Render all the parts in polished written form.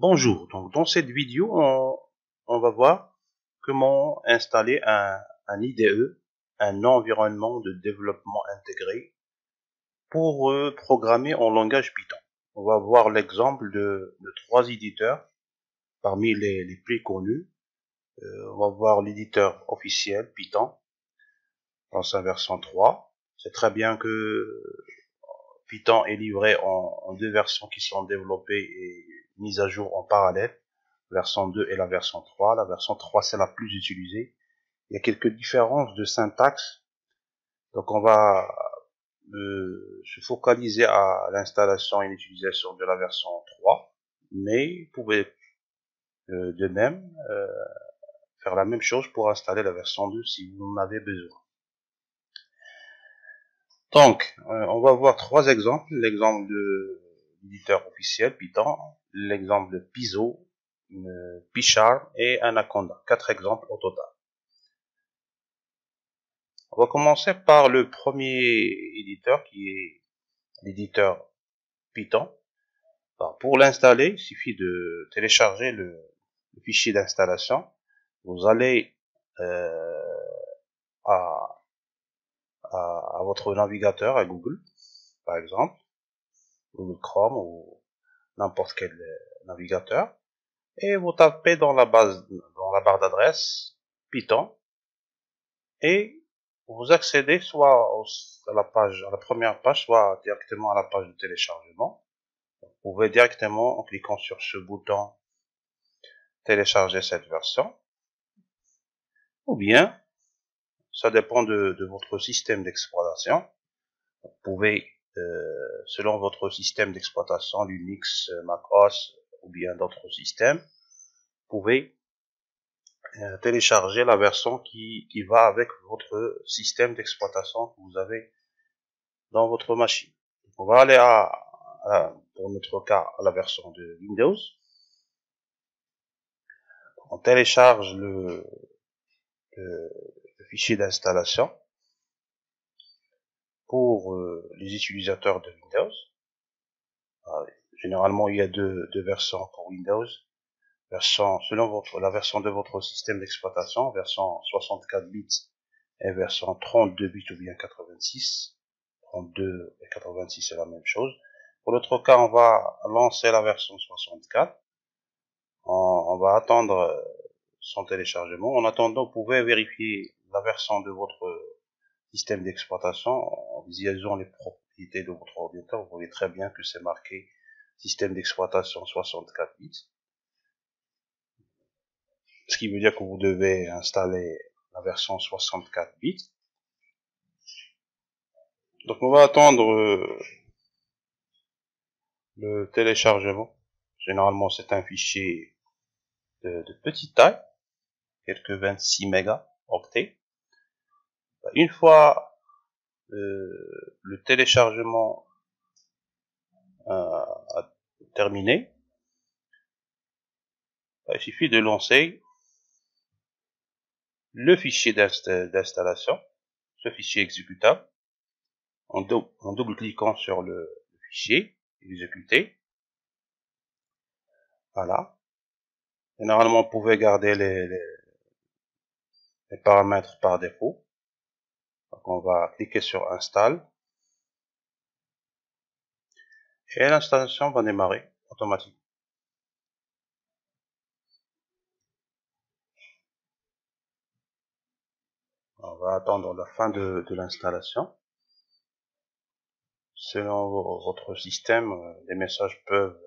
Bonjour, donc dans cette vidéo, on va voir comment installer un IDE, un environnement de développement intégré, pour programmer en langage Python. On va voir l'exemple de trois éditeurs parmi les plus connus. On va voir l'éditeur officiel Python dans sa version 3. C'est très bien que Python est livré en deux versions qui sont développées et mises à jour en parallèle. Version 2 et la version 3. La version 3, c'est la plus utilisée. Il y a quelques différences de syntaxe. Donc, on va se focaliser à l'installation et l'utilisation de la version 3. Mais vous pouvez de même faire la même chose pour installer la version 2 si vous en avez besoin. Donc, on va voir trois exemples. L'exemple de l'éditeur officiel Python, l'exemple de Piso, PyCharm et Anaconda. Quatre exemples au total. On va commencer par le premier éditeur qui est l'éditeur Python. Alors, pour l'installer, il suffit de télécharger le fichier d'installation. Vous allez à, à votre navigateur, à Google, par exemple, Google Chrome ou n'importe quel navigateur, et vous tapez dans la barre d'adresse Python, et vous accédez soit à la première page, soit directement à la page de téléchargement. Vous pouvez directement, en cliquant sur ce bouton, télécharger cette version. Ou bien, ça dépend de votre système d'exploitation. Vous pouvez, selon votre système d'exploitation, Linux, Mac OS ou bien d'autres systèmes, vous pouvez télécharger la version qui va avec votre système d'exploitation que vous avez dans votre machine. On va aller pour notre cas, à la version de Windows. On télécharge le fichier d'installation pour les utilisateurs de Windows. Généralement, il y a deux versions pour Windows. Selon la version de votre système d'exploitation, version 64 bits et version 32 bits ou bien 86. 32 et 86, c'est la même chose. Pour l'autre cas, on va lancer la version 64. On va attendre son téléchargement. En attendant, vous pouvez vérifier la version de votre système d'exploitation en visualisant les propriétés de votre ordinateur. Vous voyez très bien que c'est marqué système d'exploitation 64 bits. Ce qui veut dire que vous devez installer la version 64 bits. Donc on va attendre le téléchargement. Généralement c'est un fichier de petite taille, quelques 26 mégaoctets. Une fois le téléchargement a terminé, il suffit de lancer le fichier d'installation, ce fichier exécutable, en double-cliquant sur le fichier exécuté. Voilà. Généralement, vous pouvez garder les paramètres par défaut. Donc, on va cliquer sur Install. Et l'installation va démarrer automatiquement. On va attendre la fin de l'installation. Selon votre système, les messages peuvent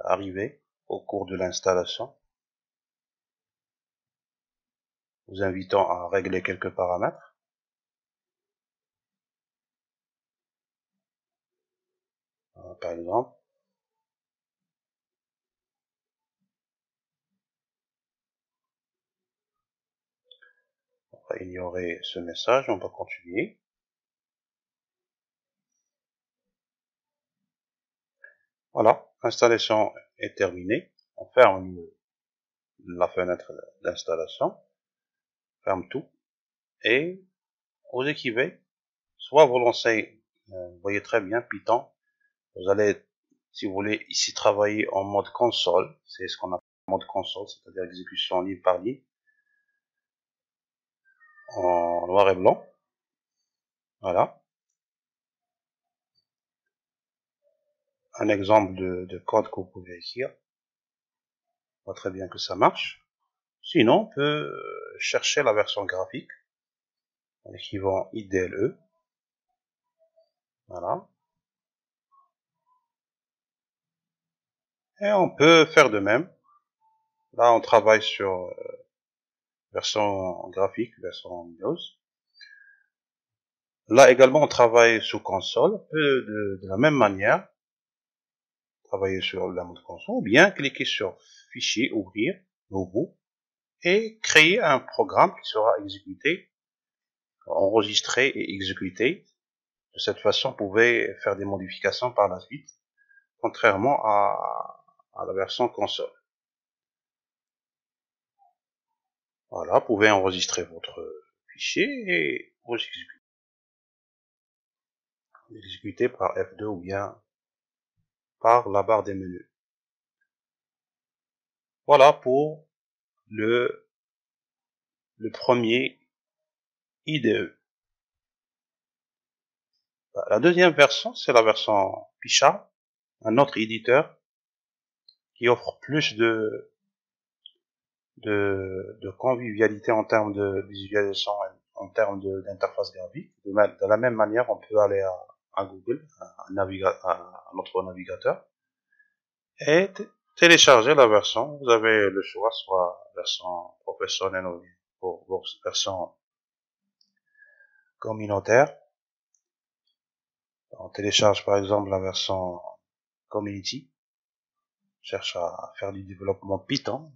arriver au cours de l'installation, vous invitant à régler quelques paramètres. Par exemple, on va ignorer ce message, on va continuer. Voilà, l'installation est terminée. On ferme la fenêtre d'installation, ferme tout, et vous écrivez, soit vous lancez, vous voyez très bien Python, vous allez Si vous voulez ici travailler en mode console, c'est ce qu'on appelle mode console, c'est-à-dire exécution ligne par ligne, en noir et blanc. Voilà. Un exemple de code que vous pouvez écrire. On voit très bien que ça marche. Sinon, on peut chercher la version graphique en écrivant IDLE. Voilà. Et on peut faire de même. Là, on travaille sur version graphique, version Windows. Là également, on travaille sous console, de la même manière. Travailler sur la mode console, ou bien cliquer sur Fichier, Ouvrir, Nouveau, et créer un programme qui sera exécuté, enregistré et exécuté. De cette façon, vous pouvez faire des modifications par la suite, contrairement à la version console. Voilà, vous pouvez enregistrer votre fichier et vous exécuter par F2 ou bien par la barre des menus. Voilà pour le premier IDE. La deuxième version, c'est la version Picharm, un autre éditeur qui offre plus de convivialité en termes de visualisation, en termes d'interface graphique. De la même manière, on peut aller à Google, à notre navigateur, et télécharger la version. Vous avez le choix, soit version professionnelle ou version communautaire. On télécharge par exemple la version Community. On cherche à faire du développement Python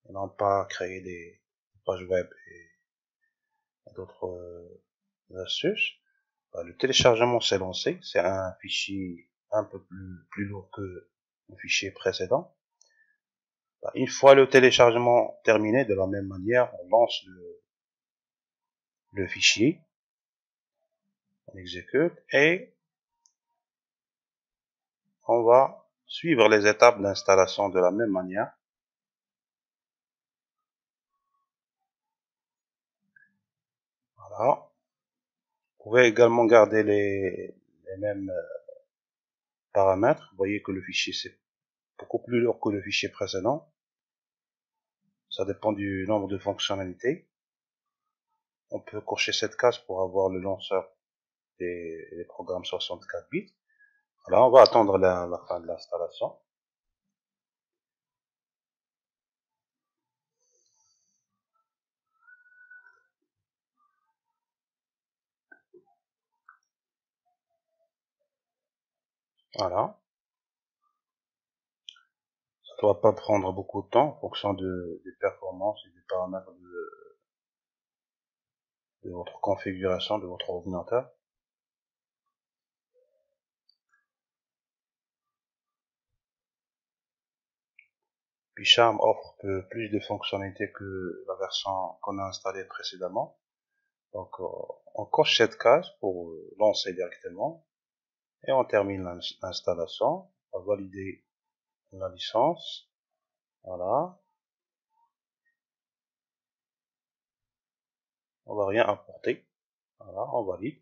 et non pas créer des pages web et d'autres astuces. Le téléchargement s'est lancé. C'est un fichier un peu plus lourd que le fichier précédent. Une fois le téléchargement terminé, de la même manière, on lance le fichier, on exécute et on va suivre les étapes d'installation de la même manière. Voilà. Vous pouvez également garder les mêmes paramètres. Vous voyez que le fichier c'est beaucoup plus lourd que le fichier précédent. Ça dépend du nombre de fonctionnalités. On peut cocher cette case pour avoir le lanceur des programmes 64 bits. Alors on va attendre la fin de l'installation. Voilà. Ça ne doit pas prendre beaucoup de temps en fonction des performances et des paramètres de votre configuration de votre ordinateur. Picharm offre plus de fonctionnalités que la version qu'on a installée précédemment. Donc on coche cette case pour lancer directement et on termine l'installation. On va valider la licence. Voilà. On va rien importer. Voilà, on valide.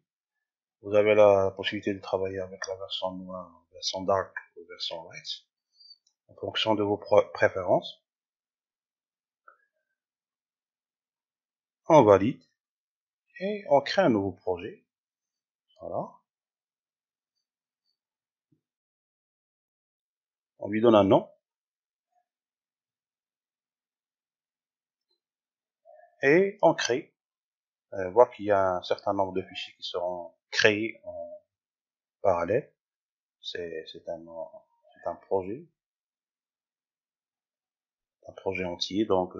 Vous avez la possibilité de travailler avec la version noire, la version dark ou la version light, en fonction de vos préférences. On valide et on crée un nouveau projet. Voilà. On lui donne un nom. Et on crée. Voir qu'il y a un certain nombre de fichiers qui seront créés en parallèle. C'est un projet entier, donc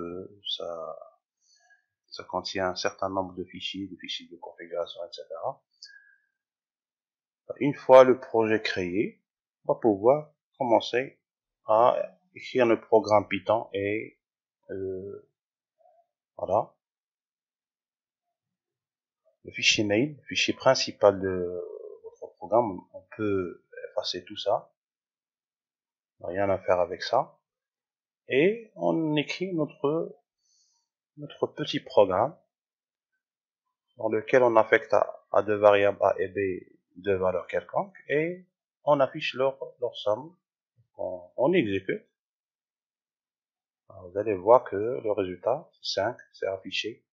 ça contient un certain nombre de fichiers de configuration, etc. Une fois le projet créé, on va pouvoir commencer à écrire le programme Python et voilà. Le fichier main, le fichier principal de votre programme, on peut effacer tout ça. rien à faire avec ça. Et on écrit notre petit programme dans lequel on affecte à deux variables A et B deux valeurs quelconques et on affiche leur somme. On exécute. Alors, vous allez voir que le résultat, 5, c'est affiché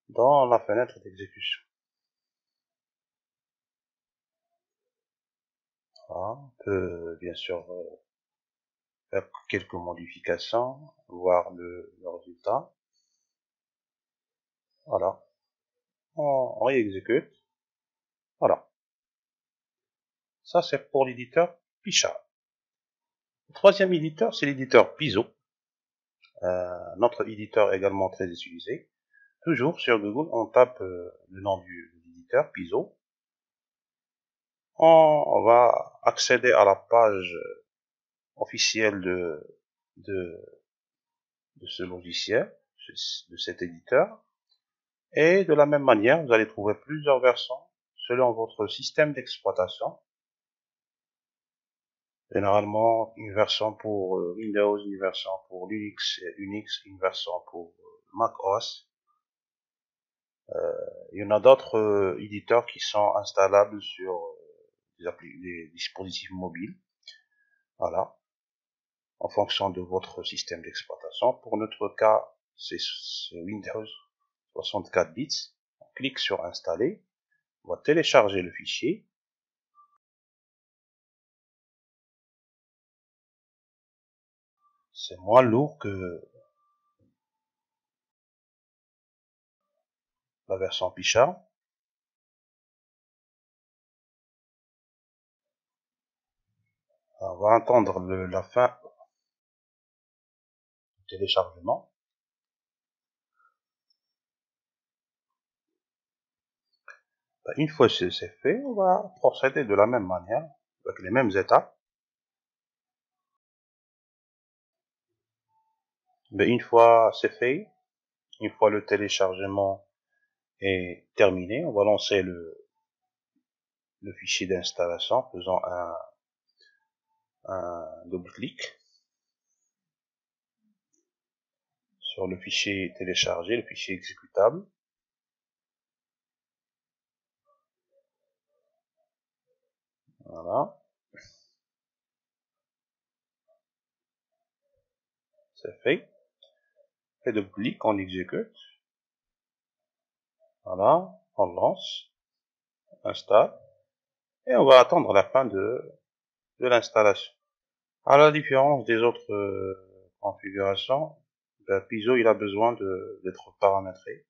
dans la fenêtre d'exécution. Voilà. On peut bien sûr faire quelques modifications, voir le résultat. Voilà. On réexécute. Voilà. Ça, c'est pour l'éditeur Pichat. Le troisième éditeur, c'est l'éditeur Piso. Notre éditeur également très utilisé. Toujours sur Google, on tape le nom de l'éditeur Piso. On va accéder à la page officielle de ce logiciel, de cet éditeur. Et de la même manière, vous allez trouver plusieurs versions selon votre système d'exploitation. Généralement, une version pour Windows, une version pour Linux, Unix, une version pour Mac OS. Il y en a d'autres éditeurs qui sont installables sur des dispositifs mobiles. Voilà. En fonction de votre système d'exploitation. Pour notre cas, c'est Windows 64 bits. On clique sur installer. On va télécharger le fichier. C'est moins lourd que la version Pichat. On va attendre la fin du téléchargement. Une fois c'est fait, on va procéder de la même manière, avec les mêmes étapes. Mais une fois c'est fait, une fois le téléchargement est terminé, on va lancer le fichier d'installation, faisant un double-clic sur le fichier téléchargé, le fichier exécutable. Voilà. C'est fait. Et double-clic, on exécute. Voilà. On lance. Installe. Et on va attendre la fin de l'installation. À la différence des autres configurations, Piso il a besoin d'être paramétré.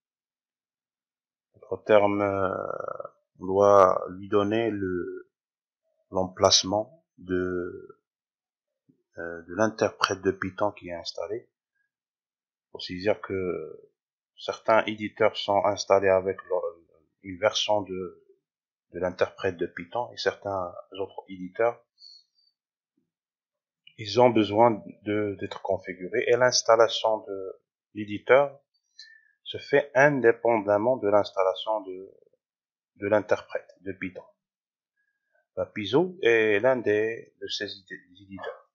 Autre terme, on doit lui donner l'emplacement de l'interprète de Python qui est installé. Il faut aussi dire que certains éditeurs sont installés avec une version de l'interprète de Python et certains autres éditeurs ils ont besoin d'être configurés et l'installation de l'éditeur se fait indépendamment de l'installation de l'interprète de Python. Piso est l'un de ces éditeurs.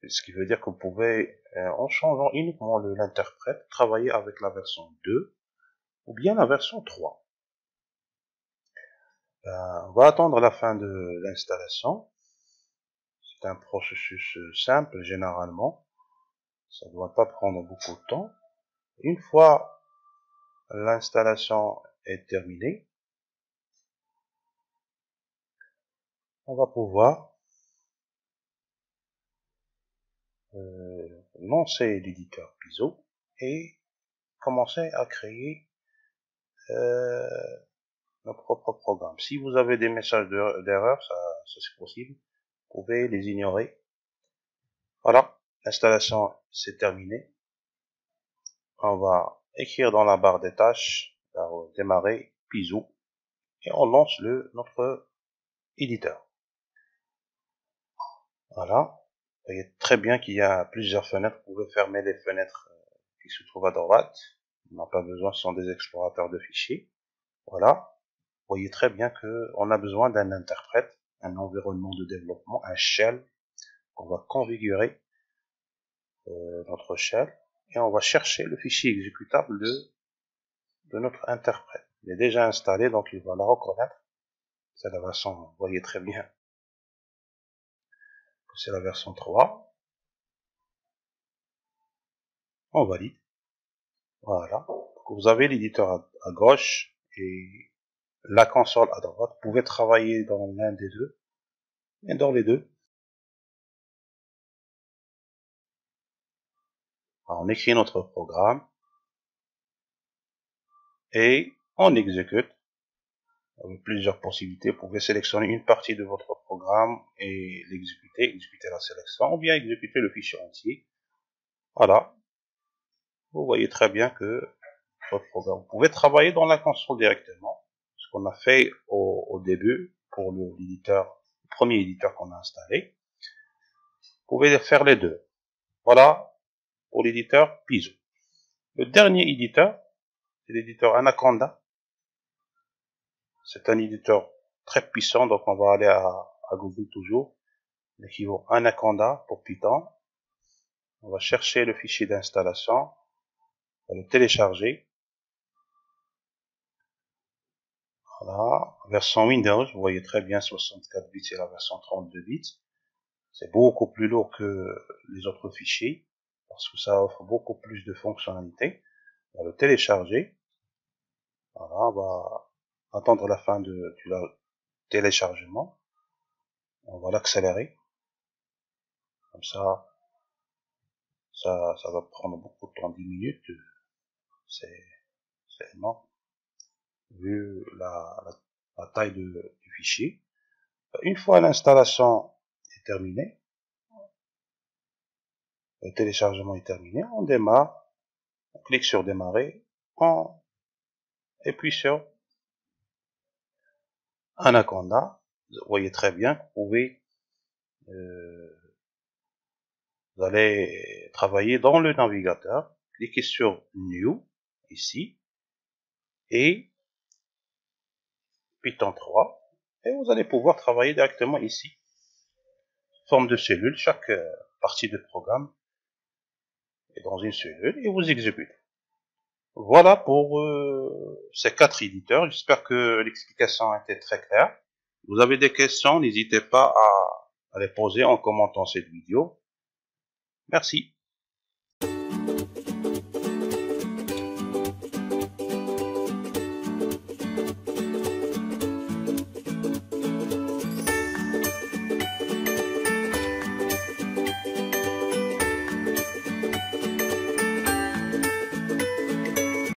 Ce qui veut dire que vous pouvez, en changeant uniquement l'interprète, travailler avec la version 2 ou bien la version 3. On va attendre la fin de l'installation. C'est un processus simple généralement. Ça ne doit pas prendre beaucoup de temps. Une fois l'installation est terminée, on va pouvoir lancer l'éditeur Piso et commencer à créer nos propres programmes. Si vous avez des messages d'erreur, ça c'est possible, vous pouvez les ignorer. Voilà, l'installation c'est terminé. On va écrire dans la barre des tâches, démarrer Piso et on lance notre éditeur. Voilà. Vous voyez très bien qu'il y a plusieurs fenêtres. Vous pouvez fermer les fenêtres qui se trouvent à droite. On n'a pas besoin, ce sont des explorateurs de fichiers. Voilà. Vous voyez très bien qu'on a besoin d'un interprète, un environnement de développement, un shell, On va configurer notre shell et on va chercher le fichier exécutable de notre interprète. Il est déjà installé, donc il va la reconnaître. C'est la version, vous voyez très bien que c'est la version 3. On valide. Voilà. Donc vous avez l'éditeur à gauche et la console à droite. Vous pouvez travailler dans l'un des deux et dans les deux. Alors, on écrit notre programme et on exécute. Avec plusieurs possibilités, vous pouvez sélectionner une partie de votre programme et l'exécuter, exécuter la sélection, ou bien exécuter le fichier entier. Voilà. Vous voyez très bien que votre programme, vous pouvez travailler dans la console directement, ce qu'on a fait au début pour l'éditeur, le premier éditeur qu'on a installé. Vous pouvez faire les deux. Voilà pour l'éditeur Piso. Le dernier éditeur, c'est l'éditeur Anaconda. C'est un éditeur très puissant, donc on va aller à Google toujours. L'équivalent Anaconda pour Python. On va chercher le fichier d'installation, on va le télécharger. Voilà, version Windows, vous voyez très bien 64 bits et la version 32 bits. C'est beaucoup plus lourd que les autres fichiers, parce que ça offre beaucoup plus de fonctionnalités. On va le télécharger. Voilà, on va attendre la fin du téléchargement. On va l'accélérer. Comme ça va prendre beaucoup de temps, 10 minutes. C'est énorme, vu la taille du fichier. Une fois l'installation est terminée, le téléchargement est terminé, on démarre, on clique sur démarrer, et puis sur Anaconda. Vous voyez très bien que vous pouvez, vous allez travailler dans le navigateur, cliquez sur New, ici, et Python 3, et vous allez pouvoir travailler directement ici. Forme de cellule, chaque partie de programme est dans une cellule, et vous exécutez. Voilà pour ces 4 éditeurs. J'espère que l'explication a été très claire. Si vous avez des questions, n'hésitez pas à les poser en commentant cette vidéo. Merci.